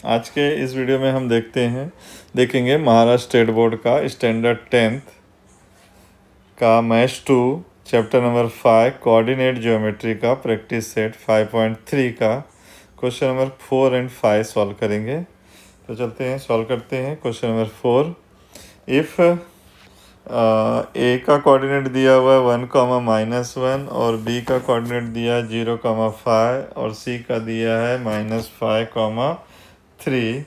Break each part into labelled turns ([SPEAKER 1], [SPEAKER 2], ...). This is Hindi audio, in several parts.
[SPEAKER 1] आज के इस वीडियो में हम देखेंगे महाराष्ट्र स्टेट बोर्ड का स्टैंडर्ड 10th का maths 2 chapter number 5 coordinate geometry का प्रैक्टिस सेट 5.3 का क्वेश्चन नंबर 4 एंड 5 सॉल्व करेंगे। तो चलते हैं, सॉल्व करते हैं। क्वेश्चन नंबर 4, इफ़ ए का कोऑर्डिनेट दिया हुआ है 1, और बी का कोऑर्डिनेट दिया है 0, 5 और सी का दिया है -5, 3।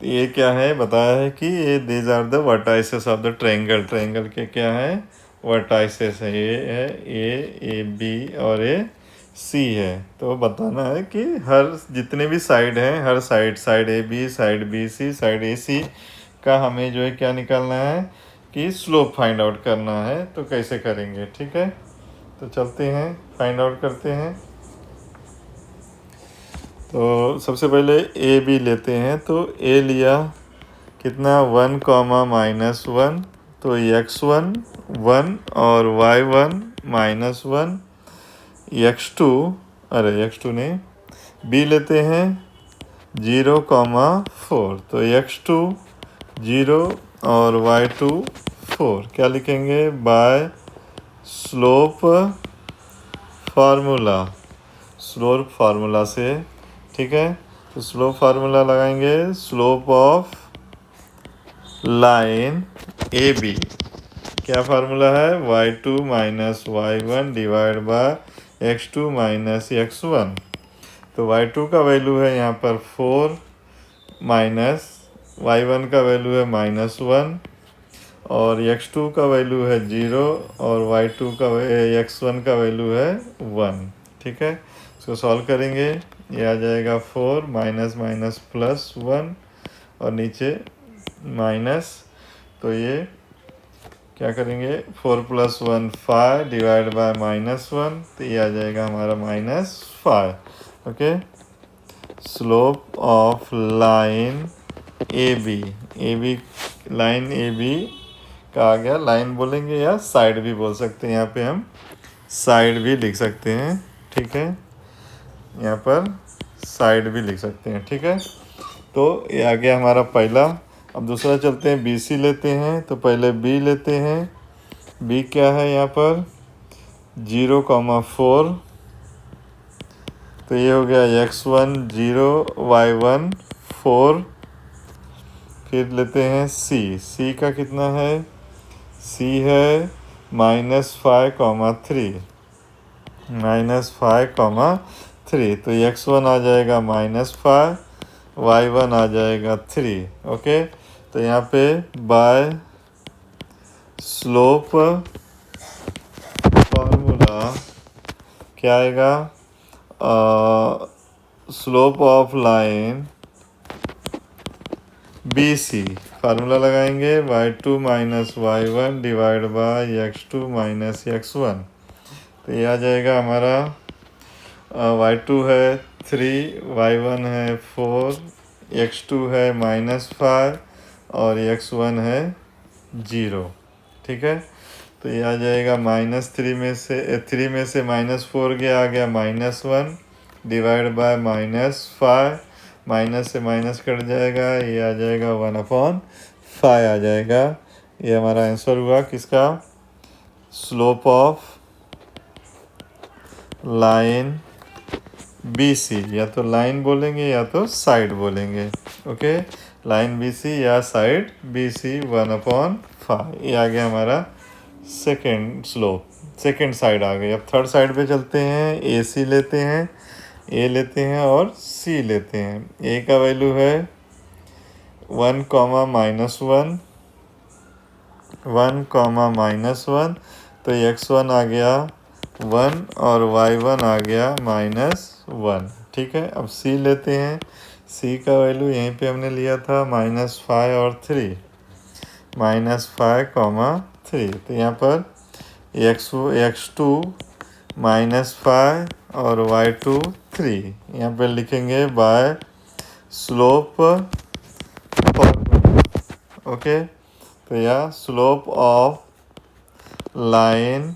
[SPEAKER 1] ये क्या है, बताया है कि ये these are the vertices of the triangle. Triangle के क्या है, वर्टाइसेस है। ये है ए बी और ए सी है। तो बताना है कि हर जितने भी साइड हैं, हर side A B, side B C, side A C का हमें जो है क्या निकालना है कि स्लोप फाइंड आउट करना है। तो कैसे करेंगे, ठीक है। तो चलते हैं, फाइंड आउट करते हैं। तो सबसे पहले ए बी लेते हैं। तो ए लिया कितना, 1, तो x1 1 और y1 -1, x2 x2 ने बी लेते हैं 0, 4, तो x2 0 और y2 4। क्या लिखेंगे, बाय स्लोप फार्मूला से, ठीक है। तो स्लोप फार्मूला लगाएंगे, slope of line A B. क्या फार्मूला है, y2 - y1 divide by x2 - x1। तो y2 का वैल्यू है यहाँ पर 4 माइनस y1 का वैल्यू है -1 और x2 का वैल्यू है 0 और y2 का x1 का वैल्यू है 1, ठीक है। इसको सॉल्व करेंगे, ये आ जाएगा 4 माइनस +1 और नीचे माइनस। तो ये क्या करेंगे, 4 + 1 5 डिवाइड बाय -1, तो ये आ जाएगा हमारा -5। Okay, slope of line A B line A B का आ गया। लाइन बोलेंगे या साइड भी बोल सकते हैं, यहाँ पे हम साइड भी लिख सकते हैं, ठीक है। यहाँ पर साइड भी लिख सकते हैं, ठीक है। तो ये आ गया हमारा पहला। अब दूसरा चलते हैं, बी सी लेते हैं। तो पहले बी लेते हैं। बी क्या है यहाँ पर, 0, 4, तो ये हो गया x1 0 y1 4। फिर लेते हैं सी का कितना है, सी है -5, 3 तो x1 आ जाएगा -5, y1 आ जाएगा 3। ओके, तो यहाँ पे बाय स्लोप फार्मूला क्या आएगा, slope of line B C formula लगाएंगे, y2 - y1 divide by x2 - x1। तो ये आ जाएगा हमारा y2 है 3, y1 है 4, x2 है -5 और x1 है 0, ठीक है। तो ये आ जाएगा -3 में से -4 गया, आ गया -1 डिवाइड बाय -5, माइनस से माइनस कट जाएगा, ये आ जाएगा 1/5 आ जाएगा। ये हमारा आंसर हुआ किसका, slope of line B C. या तो लाइन बोलेंगे या तो साइड बोलेंगे। ओके, लाइन बी सी या साइड बी सी 1/5। ये आ गया हमारा सेकेंड स्लोप, सेकेंड साइड आ गई। अब थर्ड साइड पे चलते हैं। ए सी लेते हैं, ए लेते हैं और सी लेते हैं। ए का वैल्यू है 1, -1, तो x1 आ गया 1 और y1 आ गया -1, ठीक है। अब सी लेते हैं। सी का वैल्यू यहीं पे हमने लिया था -5 और 3, -5, 3। तो यहाँ पर x2 -5 और y2 3। यहाँ पे लिखेंगे बाय स्लोप फॉर्मूला। ओके, तो यह स्लोप ऑफ लाइन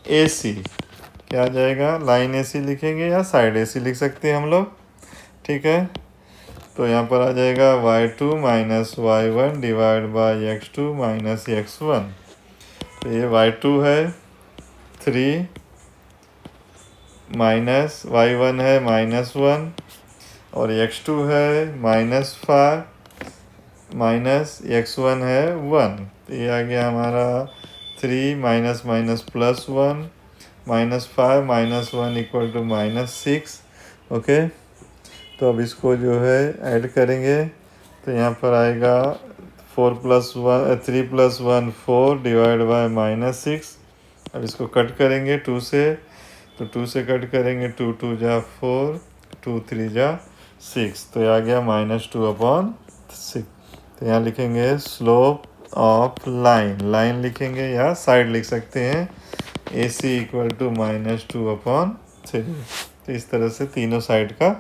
[SPEAKER 1] ए सी क्या आ जाएगा, लाइन ए सी लिखेंगे या साइड ए सी लिख सकते हैं हम लोग, ठीक है। तो यहाँ पर आ जाएगा y2 minus y1 divide by x2 minus x1। तो ये y2 है 3 माइनस y1 है -1 और x2 है -5 माइनस x1 है 1। तो ये आ गया हमारा 3 minus minus plus 1 -5 -1 equal to -6। Okay, तो अब इसको जो है ऐड करेंगे तो यहाँ पर आएगा 3 + 1 4 डिवाइड बाय -6। अब इसको कट करेंगे 2 से, तो 2 से कट करेंगे 2 2 जा 4 2 3 जा 6। तो ये आ गया -2/6। तो यहाँ लिखेंगे स्लोप ऑफ लाइन, लाइन लिखेंगे या साइड लिख सकते हैं AC इक्वल टू -2/3। तो इस तरह से तीनों साइड का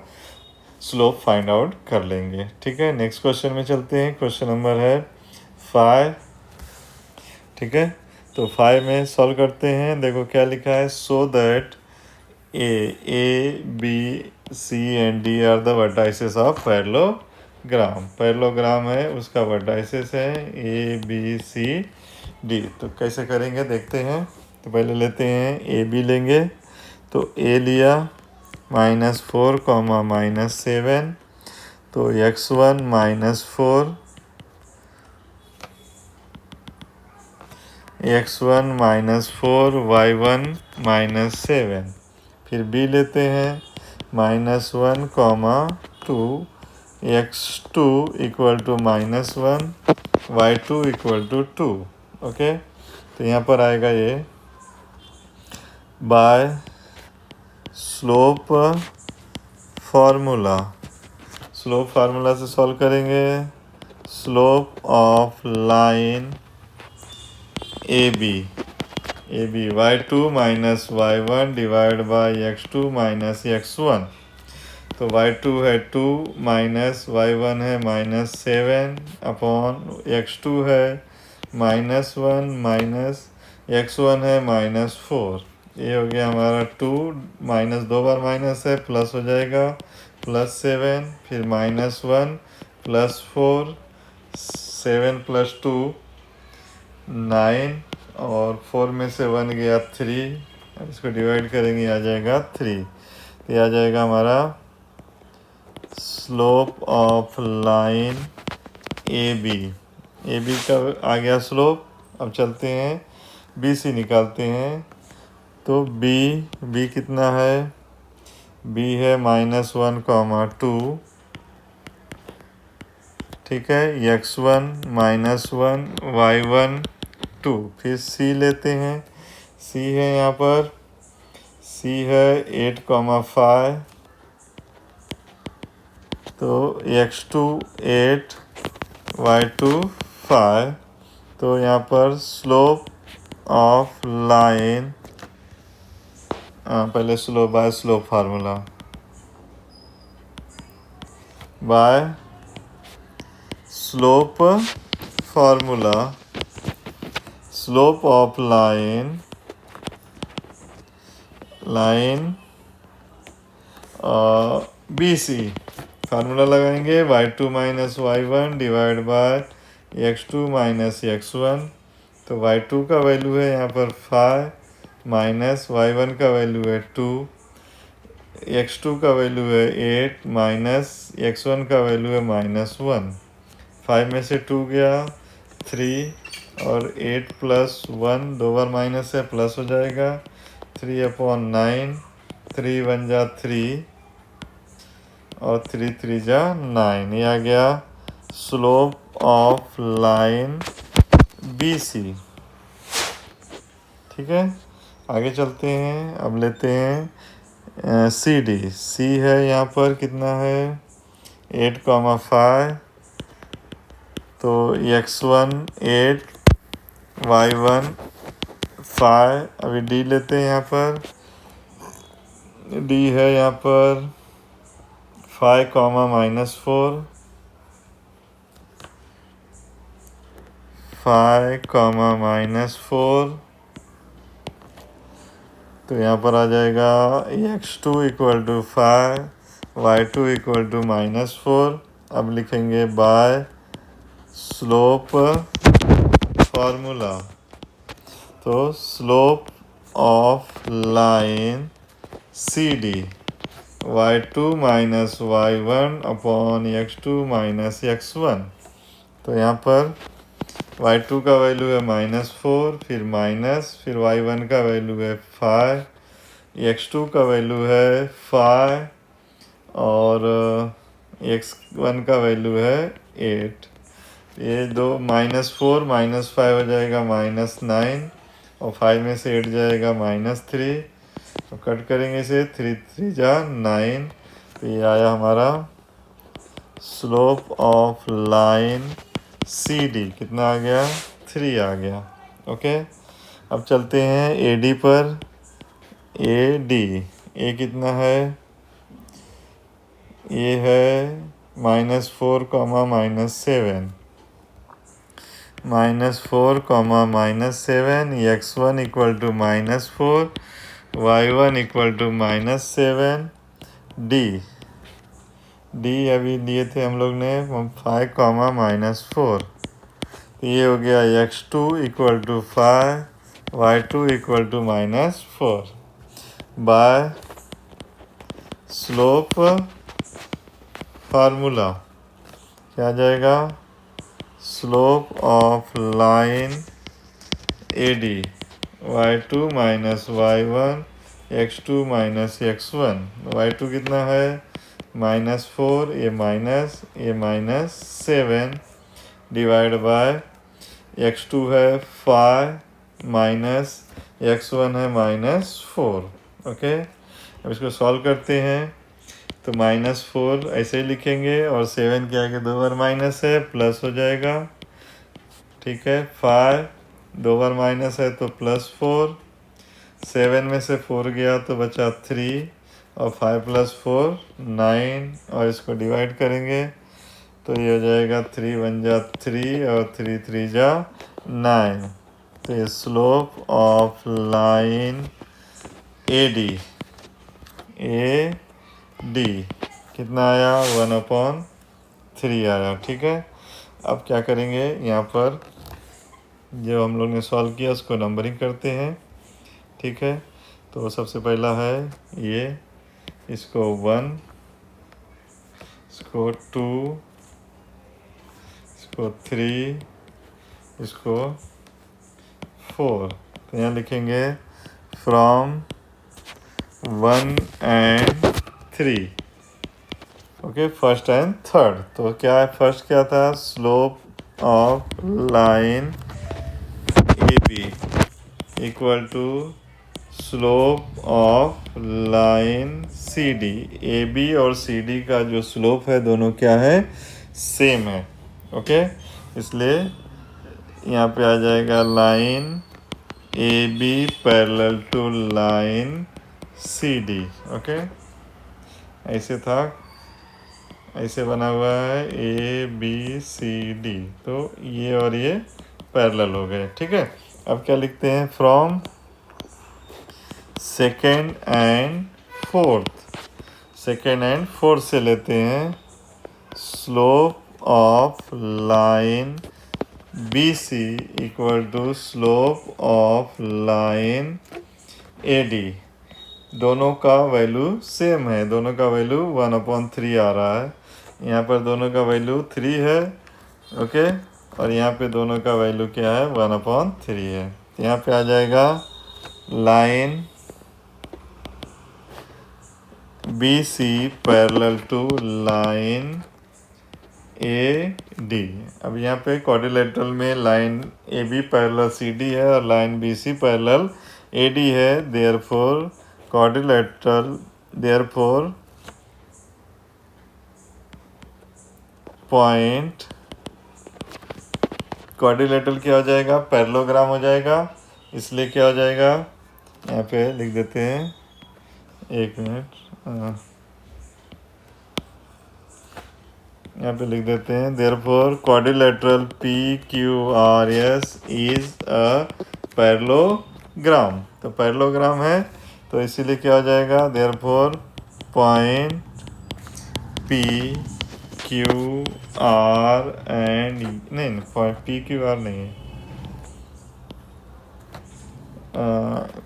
[SPEAKER 1] स्लोप फाइंड आउट कर लेंगे। ठीक है, नेक्स्ट क्वेश्चन में चलते हैं। क्वेश्चन नंबर है 5। ठीक है, तो 5 में सॉल्व करते हैं। देखो क्या लिखा है, so that A, B, C and D are the vertices of parallelogram. Parallelogram है, उसका वर्टाइसेस है A, B, C, D। तो कैसे करेंगे देखते हैं। तो पहले लेते हैं AB लेंगे, तो A लिया -4, -7। तो x1 -4 x1 -4 y1 -7। फिर B लेते हैं -1, 2 x2 equal to -1 y2 equal to 2। Okay, तो यहाँ पर आएगा ये by slope formula. Slope formula से सॉल्व करेंगे। Slope of line AB y2 minus y1 divide by x2 minus x1। तो y2 है 2 माइनस y1 है -7 अपॉन x2 है -1 माइनस x1 है -4। ये हो गया हमारा 2 माइनस 2 बार माइनस है, प्लस हो जाएगा +7, फिर -1 +4 7 + 2 9 और 4 में से 1 गया 3। अब इसको डिवाइड करेंगे, आ जाएगा 3। तो ये आ जाएगा हमारा स्लोप ऑफ लाइन AB का आ गया स्लोप। अब चलते हैं BC निकालते हैं। तो B कितना है, B है -1, 2। ठीक है, x1 -1 y1 2। फिर C लेते हैं, C है यहाँ पर, C है 8, 5। तो x2 8 y2 5। तो यहाँ पर स्लोप ऑफ लाइन, पहले slope by slope formula, by slope formula, slope of line BC formula लगाएंगे y2 minus y1 divide by x2 minus x1। तो y2 का वैल्यू है यहाँ पर 5 माइनस y1 का वैल्यू है 2, x2 का वैल्यू है 8 माइनस x1 का वैल्यू है -1। 5 में से 2 गया 3 और 8 + 1 2 बार माइनस है, प्लस हो जाएगा 3/9। 3 1 जा 3 और 3 3 जा 9। ये आ गया स्लोप ऑफ लाइन BC। ठीक है, आगे चलते हैं। अब लेते हैं C है यहाँ पर कितना है 8, 5। तो x1 8 y1 5। अभी D लेते हैं यहाँ पर, D है यहाँ पर 5, -4 5, -4। तो यहाँ पर आ जाएगा x2 equal to 5 y2 equal to -4। अब लिखेंगे बाय स्लोप फार्मूला। तो slope of line C D y2 minus y1 upon x2 minus x1। तो यहाँ पर y2 का वैल्यू है -4, फिर माइनस, फिर y1 का वैल्यू है 5, x2 का वैल्यू है 5 और x1 का वैल्यू है 8। ये दो -4 -5 हो जाएगा -9 और 5 में से 8 जाएगा -3। तो कट करेंगे इसे, 3 3 जा 9। तो ये आया हमारा slope of line C D. कितना आ गया? 3 आ गया। ओके, अब चलते हैं ए डी पर। ए डी, ए कितना है? ये है -4, -7, -4, -7, x1 equal to -4, y1 equal to -7, D अभी लिए थे हम लोग ने 5, -4। ये हो गया x2 equal to 5, y2 equal to -4 by slope formula. क्या जाएगा? Slope of line A D y2 minus y1 x2 minus x1। y2 कितना है? -4, ये -7 डिवाइड बाय x2 है 5 माइनस x1 है -4। ओके, अब इसको सॉल्व करते हैं। तो -4 ऐसे ही लिखेंगे और 7 के आगे 2 बार माइनस है, प्लस हो जाएगा। ठीक है, 5 2 बार माइनस है तो +4, 7 में से 4 गया तो बचा 3 और 5 + 4 9 और इसको डिवाइड करेंगे तो ये हो जाएगा 3 1 जा 3 और 3 3 जा 9। तो ये slope of line A D कितना आया? 1/3 आया। ठीक है, अब क्या करेंगे? यहाँ पर जो हम लोग ने सॉल्व किया उसको नंबरिंग करते हैं। ठीक है, तो सबसे पहला है ये, इसको 1, इसको 2, इसको 3, इसको 4। तो यहाँ लिखेंगे from 1 and 3। Okay, first and third. तो क्या है? फर्स्ट क्या था? Slope of line A B equal to slope of line C D. A B और सी डी का जो स्लोप है दोनों क्या है? सेम है। ओके, इसलिए यहाँ पे आ जाएगा line A B parallel to line C D. Okay, ऐसे था, ऐसे बना हुआ है ए बी सी डी। तो ये और ये पैरेलल हो गए। ठीक है, अब क्या लिखते हैं? फ्रॉम सेकेंड एंड फोर्थ से लेते हैं। Slope of line B C equal to slope of line A D. दोनों का वैल्यू सेम है, दोनों का वैल्यू 1/3 आ रहा है। यहाँ पर दोनों का वैल्यू 3 है। ओके, और यहाँ पे दोनों का वैल्यू क्या है? 1/3 है। तो यहाँ पे आ जाएगा line B C parallel to line A D. अब यहाँ पे क्वाड्रिलेटरल में line A B parallel C D है और line B C parallel A D है। Therefore quadrilateral, therefore point quadrilateral क्या हो जाएगा? पैरेललोग्राम हो जाएगा। इसलिए क्या हो जाएगा? यहाँ पे लिख देते हैं, 1 मिनट, यहाँ पे लिख देते हैं therefore quadrilateral P Q R S is a parallelogram. तो पैरेललोग्राम है तो इसीलिए क्या हो जाएगा? Therefore point P Q R and नहीं पॉइंट पी क्यू आर नहीं है,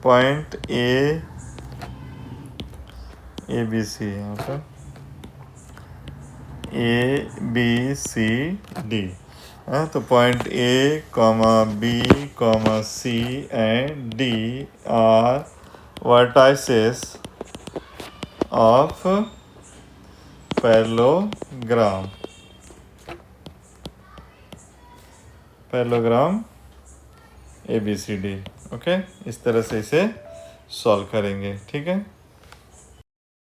[SPEAKER 1] पॉइंट ए बी सी यहाँ पर ए बी सी डी। तो point A comma B comma C and D are vertices of parallelogram A B C D. Okay, इस तरह से इसे सॉल्व करेंगे। ठीक है।